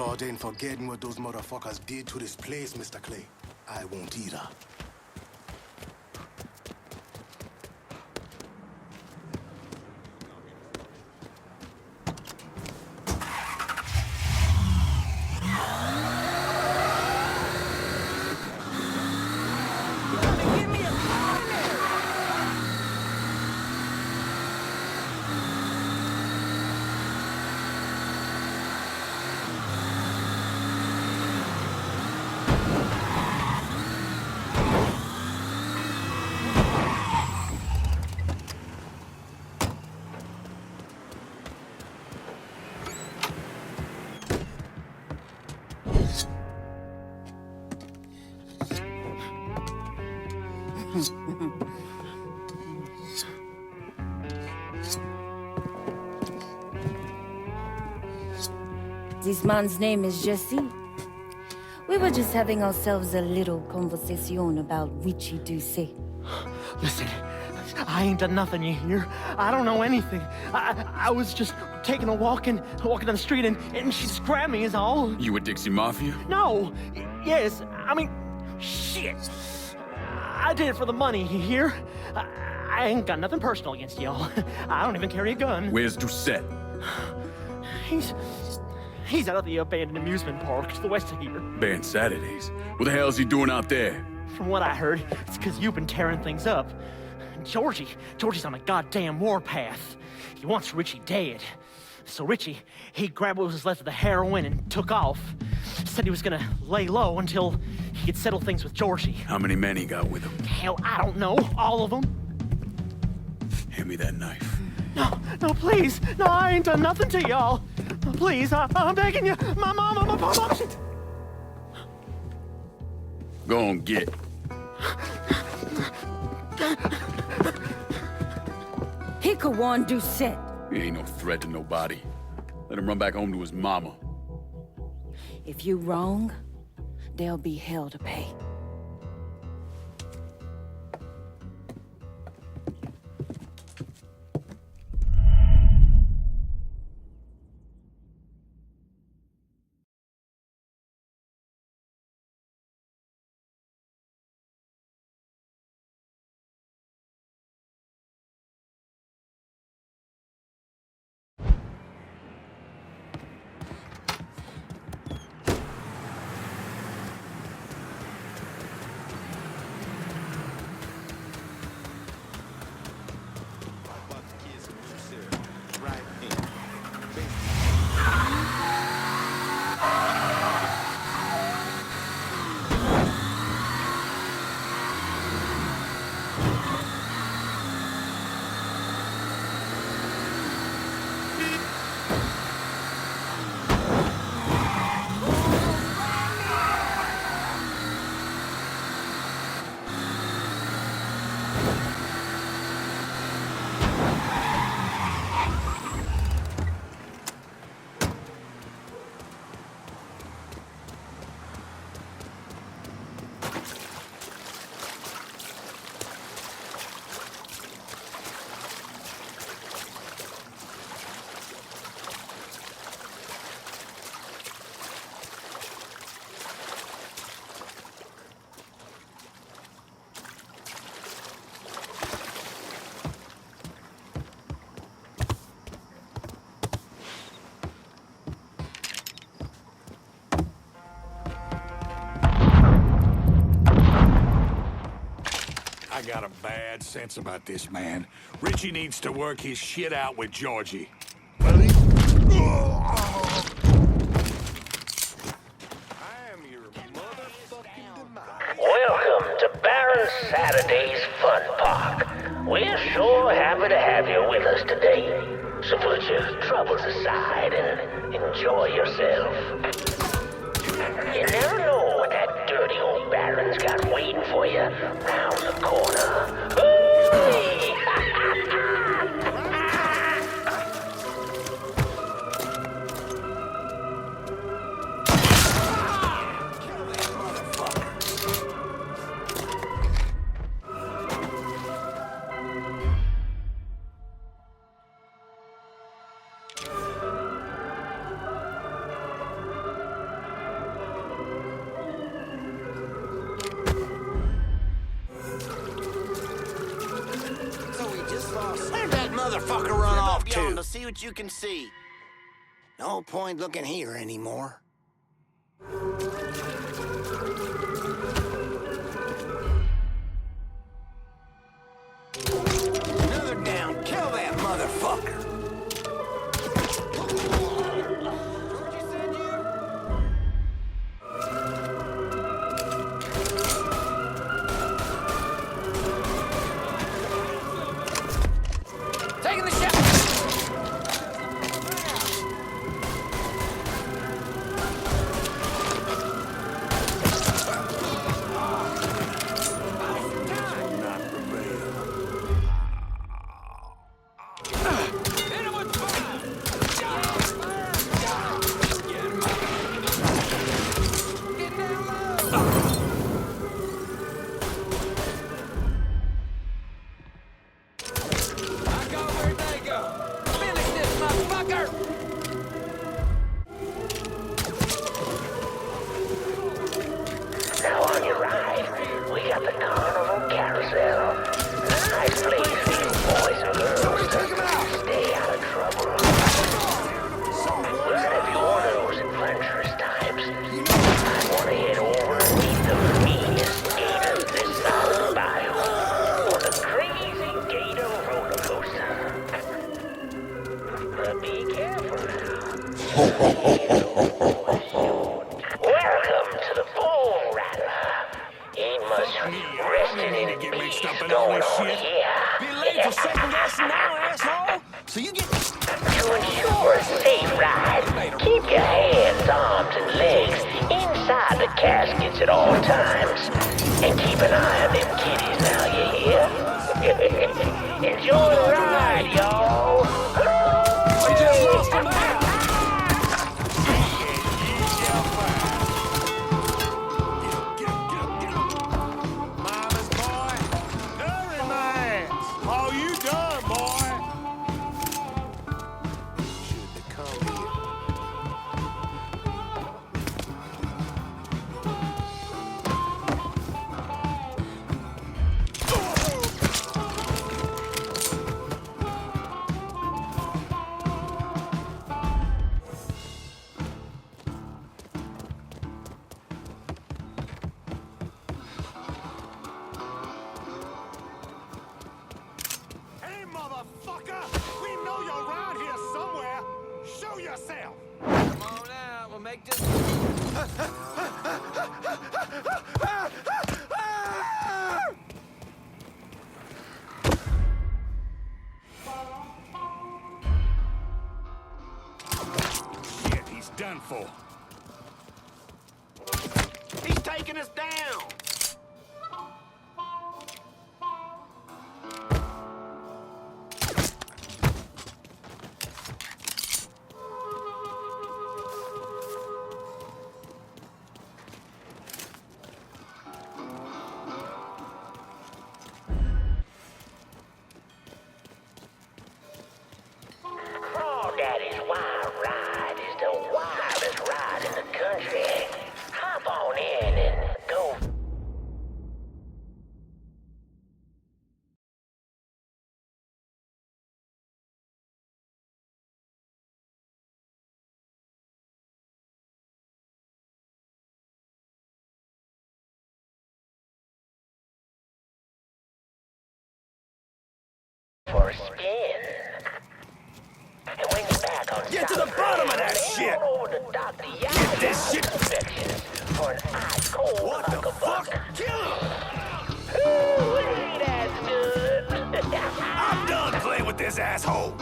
God ain't forgetting what those motherfuckers did to this place, Mr. Clay. I won't either. This man's name is Jesse. We were just having ourselves a little conversation about Witchy Douce. Listen, I ain't done nothing, you hear? I don't know anything. I was just taking a walking down the street and she just grabbed me is all. You with Dixie Mafia? No. Yes. I mean, shit. I did it for the money, you hear? I ain't got nothing personal against y'all. I don't even carry a gun. Where's Doucette? He's out at the abandoned amusement park to the west of here. Banned Saturdays. What the hell is he doing out there? From what I heard, it's because you've been tearing things up. Georgie's on a goddamn warpath. He wants Richie dead. So Richie, he grabbed what was left of the heroin and took off. Said he was gonna lay low until he could settle things with Georgie. How many men he got with him? Hell, I don't know. All of them. Hand me that knife. No, please. No, I ain't done nothing to y'all. Please, I'm begging you. My mom, shit. Go on, get. He could warn Doucette. He ain't no threat to nobody. Let him run back home to his mama. If you wrong, there'll be hell to pay. I got a bad sense about this man. Richie needs to work his shit out with Georgie. Welcome to Baron Saturday's Fun Park. We're sure happy to have you with us today. So put your troubles aside and enjoy yourself. You never know what that dirty old Baron's got waiting for you round the corner. Ooh-wee! Where'd that motherfucker run off to? To see what you can see. No point looking here anymore. Another down. Kill that motherfucker. Taking the shot. Now on your right, we got the carnival carousel. Nice place for you boys and girls to stay out of trouble. But if you're one of those adventurous types, I want to head over and meet the meanest gators this side of the bayou on the crazy gator roller coaster. But be careful now. Welcome to the bull rattler. He must rest in Get mixed up in going all this on shit. here. Be late for second guessing now, asshole. So you get... To ensure a safe ride, keep your hands, arms, and legs inside the caskets at all times. And keep an eye on them kitties now, you hear? Enjoy the ride, y'all. We just lost a man. Mama's boy. Very nice. Oh, you done, boy. Should they come here? Hey, motherfucker! We know you're around here somewhere. Show yourself. Come on out, we'll make this... Shit, he's done for. He's taking us down. Crawdaddy's Wild Ride is the wildest ride in the country. Hop on in and go. For a spin. And when you're back on Get to top the bottom of that head shit. on over to Dr. Get this shit. Inspections for an ice cold What the fuck? huckabuck. Kill him. Ooh, that's good. I'm done playing with this asshole.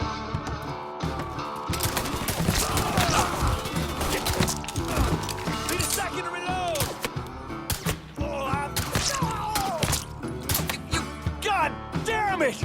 Need a second to reload. Oh, you God damn it!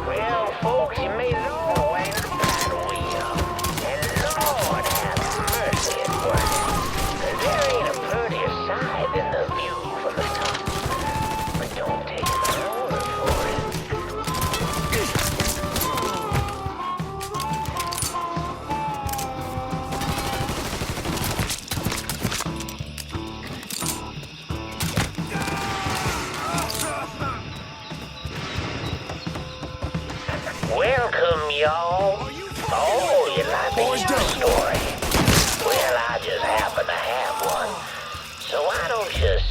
Well, folks, you made it all the way to the battle wheel. And Lord have mercy at work. There ain't a prettier sight than the view from the top.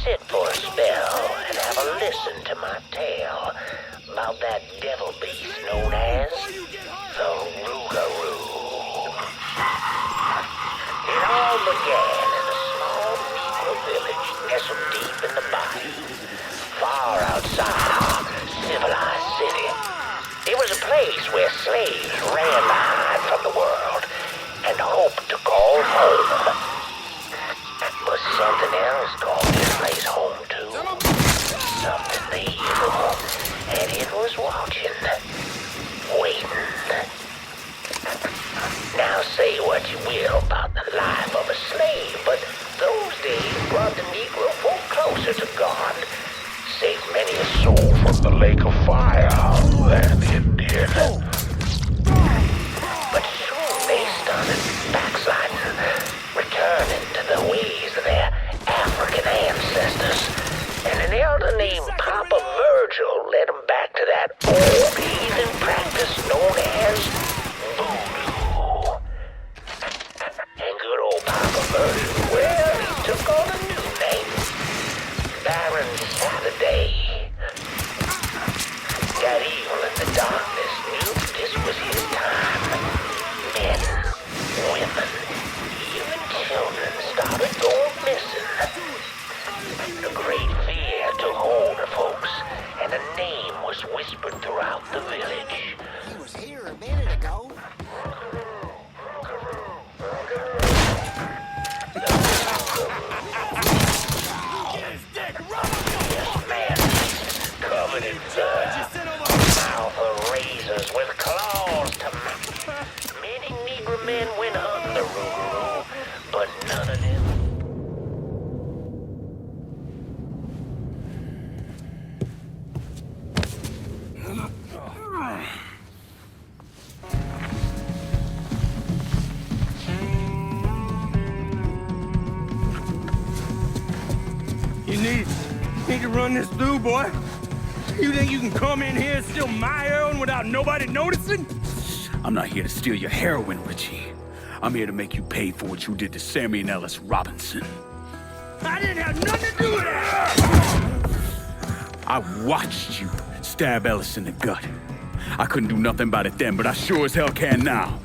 sit for a spell and have a listen to my tale about that devil beast known as the Rougarou. It all began in a small Negro village nestled deep in the bayou, far outside our civilized city. It was a place where slaves ran to hide from the world and hoped to call home. But something else called this place home too. Something evil. And it was watching. Waiting. Now say what you will about the life of a slave, but those days brought the Negro folk closer to God. Saved many a soul from the lake of fire that it did. But soon they started backsliding, returning to the ways of their African ancestors. And an elder named Papa Virgil led them back to that old heathen practice known as voodoo. And good old Papa Virgil, well, he took on a new name. Baron Saturday. That evil in the darkness knew this was his time. Men, women, even children started going missing. A great fear took hold of folks, and a name was whispered throughout the village. He was here a minute ago. Yes, man, covered in blood, mouth of razors with claws to mouth. Many Negro men went under Rougarou, but none of them. You need to run this through, boy. You think you can come in here and steal my heroin without nobody noticing? I'm not here to steal your heroin, Richie. I'm here to make you pay for what you did to Sammy and Ellis Robinson. I didn't have nothing to do with that! I watched you stab Ellis in the gut. I couldn't do nothing about it then, but I sure as hell can now.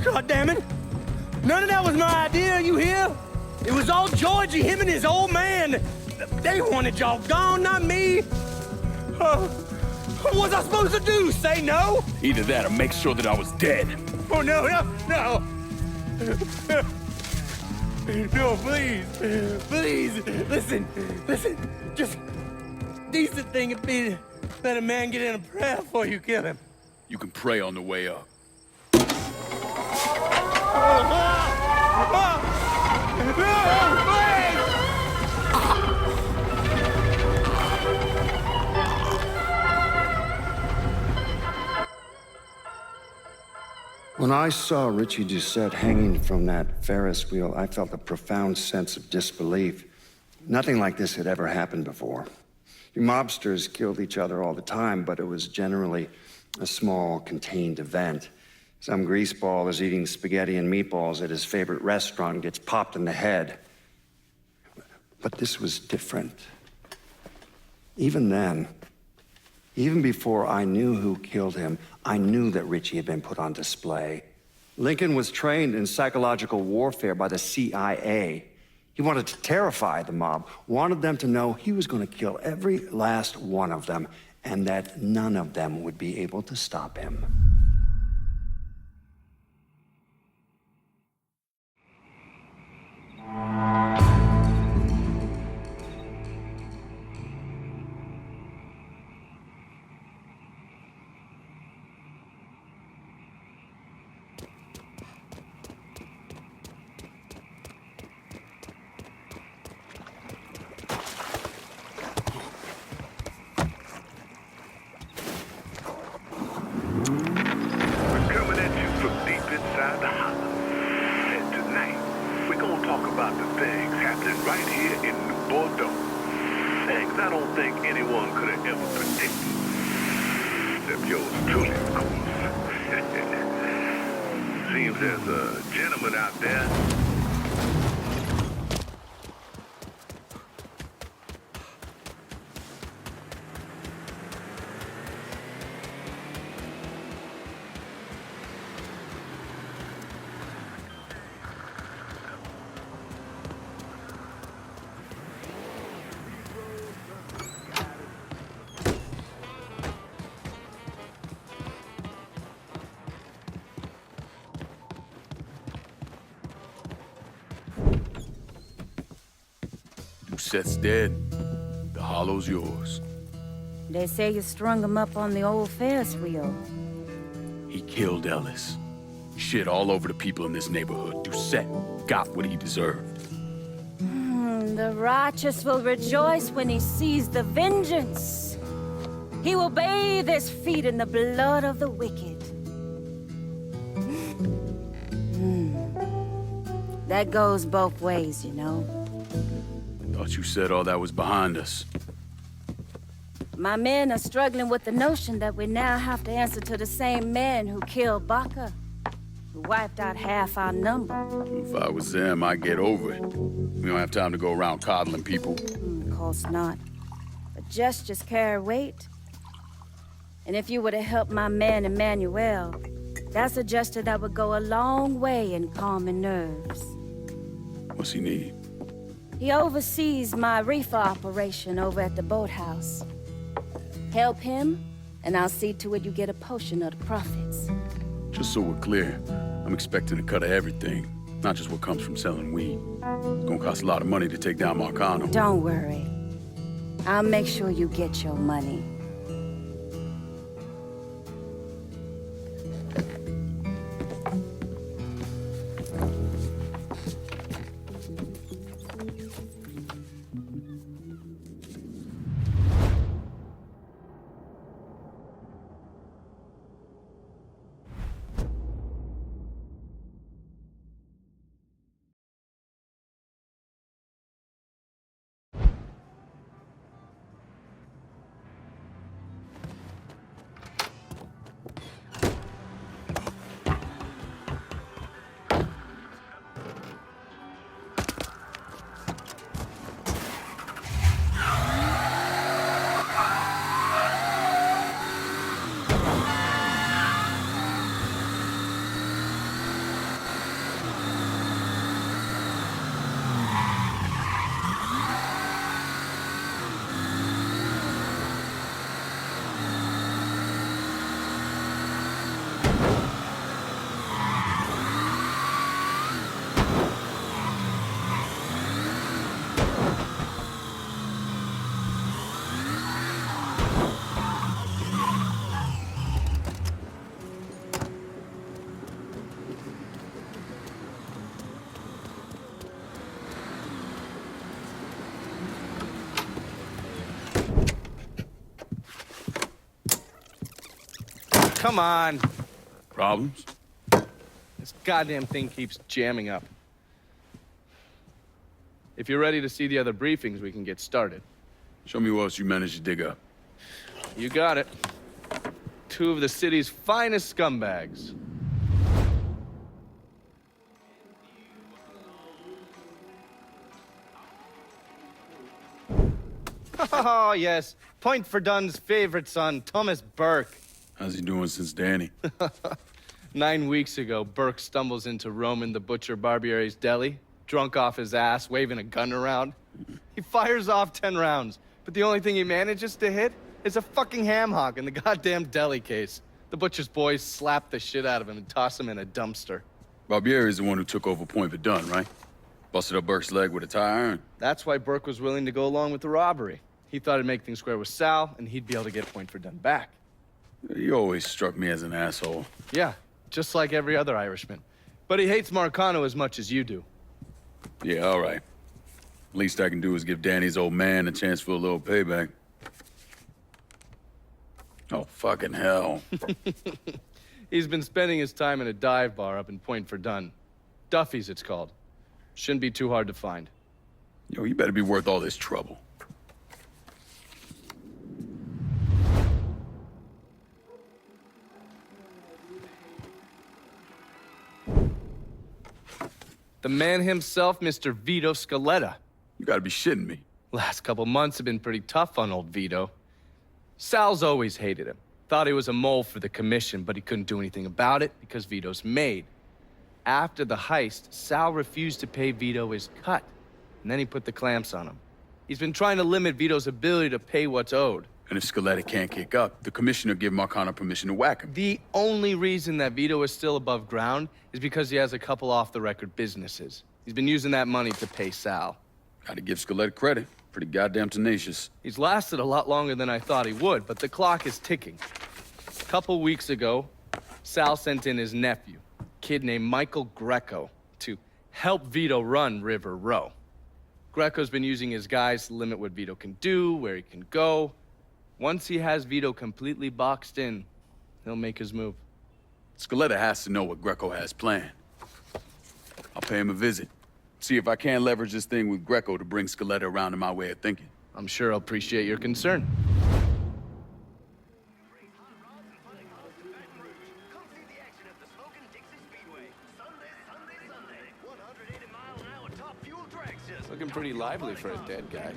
God damn it! None of that was my idea, you hear? It was all Georgie, him and his old man. They wanted y'all gone, not me. What was I supposed to do? Say no? Either that or make sure that I was dead. Oh, no. No, please. Please, listen. Just decent thing would be to let a man get in a prayer before you kill him. You can pray on the way up. When I saw Richie Doucette hanging from that Ferris wheel, I felt a profound sense of disbelief. Nothing like this had ever happened before. You mobsters killed each other all the time, but it was generally a small, contained event. Some greaseball is eating spaghetti and meatballs at his favorite restaurant and gets popped in the head. But this was different. Even then, even before I knew who killed him, I knew that Richie had been put on display. Lincoln was trained in psychological warfare by the CIA. He wanted to terrify the mob, wanted them to know he was going to kill every last one of them, and that none of them would be able to stop him. Doucette's dead. The hollow's yours. They say you strung him up on the old Ferris wheel. He killed Ellis. Shit all over the people in this neighborhood. Doucette got what he deserved. The righteous will rejoice when he sees the vengeance. He will bathe his feet in the blood of the wicked. That goes both ways, you know. Thought you said all that was behind us. My men are struggling with the notion that we now have to answer to the same man who killed Baca, who wiped out half our number. If I was them, I'd get over it. We don't have time to go around coddling people. Of course not. But gestures carry weight. And if you were to help my man Emmanuel, that's a gesture that would go a long way in calming nerves. What's he need? He oversees my reefer operation over at the boathouse. Help him, and I'll see to it you get a portion of the profits. Just so we're clear, I'm expecting a cut of everything, not just what comes from selling weed. It's gonna cost a lot of money to take down Marcano. Don't worry. I'll make sure you get your money. Come on. Problems? This goddamn thing keeps jamming up. If you're ready to see the other briefings, we can get started. Show me what else you managed to dig up. You got it. 2 of the city's finest scumbags. Oh, yes. Point for Dunn's favorite son, Thomas Burke. How's he doing since Danny? 9 weeks ago, Burke stumbles into Roman the Butcher Barbiere's deli, drunk off his ass, waving a gun around. He fires off 10 rounds, but the only thing he manages to hit is a fucking ham hock in the goddamn deli case. The Butcher's boys slap the shit out of him and toss him in a dumpster. Barbieri is the one who took over Point Verdun, right? Busted up Burke's leg with a tire iron. That's why Burke was willing to go along with the robbery. He thought it'd make things square with Sal, and he'd be able to get Point Verdun back. He always struck me as an asshole. Yeah, just like every other Irishman. But he hates Marcano as much as you do. Yeah, all right. Least I can do is give Danny's old man a chance for a little payback. Oh, fucking hell. He's been spending his time in a dive bar up in Point Verdun. Duffy's, it's called. Shouldn't be too hard to find. Yo, you better be worth all this trouble. The man himself, Mr. Vito Scaletta. You gotta be shitting me. Last couple months have been pretty tough on old Vito. Sal's always hated him. Thought he was a mole for the commission, but he couldn't do anything about it because Vito's made. After the heist, Sal refused to pay Vito his cut, and then he put the clamps on him. He's been trying to limit Vito's ability to pay what's owed. And if Scaletta can't kick up, the commissioner give Marcano permission to whack him. The only reason that Vito is still above ground is because he has a couple off-the-record businesses. He's been using that money to pay Sal. Gotta give Scaletta credit. Pretty goddamn tenacious. He's lasted a lot longer than I thought he would, but the clock is ticking. A couple weeks ago, Sal sent in his nephew, a kid named Michael Greco, to help Vito run River Row. Greco's been using his guys to limit what Vito can do, where he can go. Once he has Vito completely boxed in, he'll make his move. Scaletta has to know what Greco has planned. I'll pay him a visit. See if I can't leverage this thing with Greco to bring Scaletta around to my way of thinking. I'm sure he'll appreciate your concern. Looking pretty lively for a dead guy.